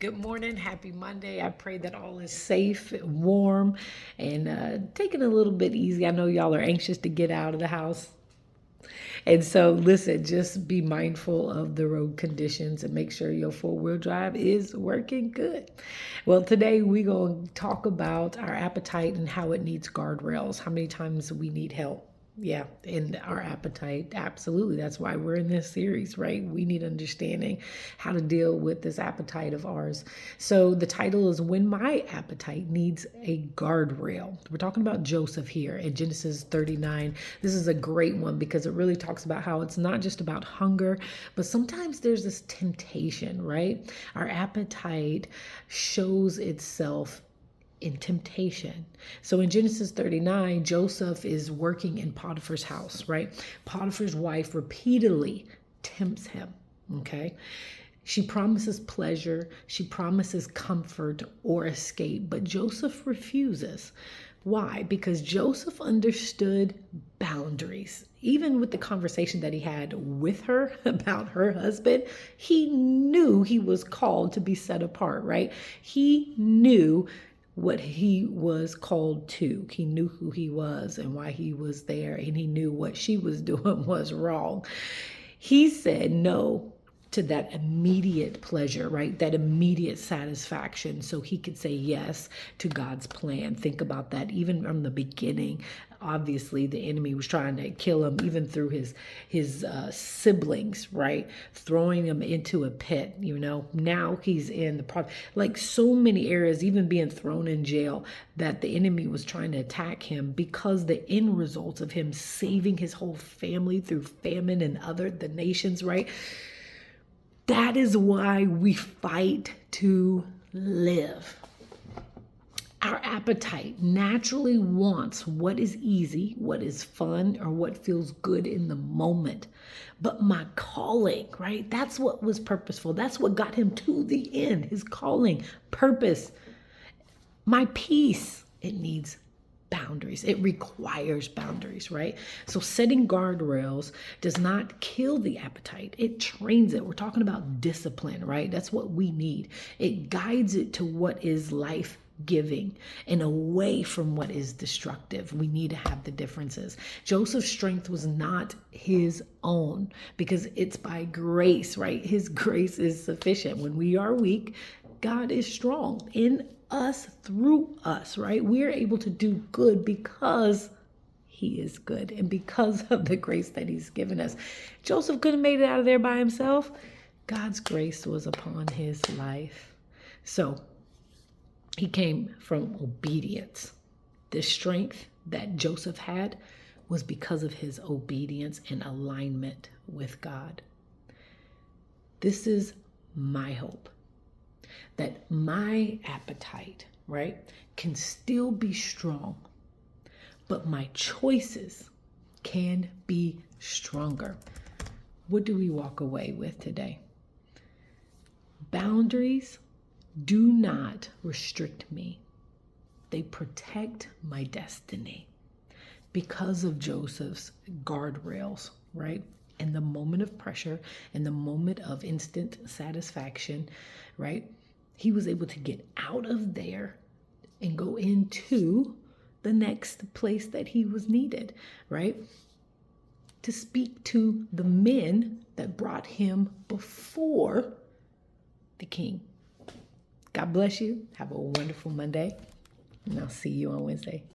Good morning. Happy Monday. I pray that all is safe, warm, and taking a little bit easy. I know y'all are anxious to get out of the house. And so, listen, just be mindful of the road conditions and make sure your four-wheel drive is working good. Well, today we're going to talk about our appetite and how it needs guardrails, how many times we need help. Yeah, and our appetite, absolutely. That's why we're in this series, right? We need understanding how to deal with this appetite of ours. So the title is When My Appetite Needs a Guardrail. We're talking about Joseph here in Genesis 39. This is a great one because it really talks about how it's not just about hunger, but sometimes there's this temptation, right? Our appetite shows itself in temptation. So in Genesis 39, Joseph is working in Potiphar's house, right? Potiphar's wife repeatedly tempts him, okay? She promises pleasure, she promises comfort or escape, but Joseph refuses. Why? Because Joseph understood boundaries. Even with the conversation that he had with her about her husband, he knew he was called to be set apart, right? He knew what he was called to. He knew who he was and why he was there, and he knew what she was doing was wrong. He said no to that immediate pleasure, right? That immediate satisfaction, so he could say yes to God's plan. Think about that. Even from the beginning, obviously the enemy was trying to kill him, even through his siblings, right? Throwing him into a pit. Now he's in like so many areas, even being thrown in jail, that the enemy was trying to attack him, because the end results of him saving his whole family through famine and the nations, right? That is why we fight to live. Our appetite naturally wants what is easy, what is fun, or what feels good in the moment. But my calling, right? That's what was purposeful. That's what got him to the end. His calling, purpose, my peace, it needs boundaries. It requires boundaries, right? So setting guardrails does not kill the appetite. It trains it. We're talking about discipline, right? That's what we need. It guides it to what is life giving and away from what is destructive. We need to have the differences. Joseph's strength was not his own, because it's by grace, right? His grace is sufficient. When we are weak, God is strong in us, through us, right? We are able to do good because he is good and because of the grace that he's given us. Joseph couldn't have made it out of there by himself. God's grace was upon his life. So he came from obedience. The strength that Joseph had was because of his obedience and alignment with God. This is my hope, that my appetite, right, can still be strong, but my choices can be stronger. What do we walk away with today? Boundaries do not restrict me. They protect my destiny. Because of Joseph's guardrails, right? In the moment of pressure, in the moment of instant satisfaction, right? He was able to get out of there and go into the next place that he was needed, right? To speak to the men that brought him before the king. God bless you. Have a wonderful Monday, and I'll see you on Wednesday.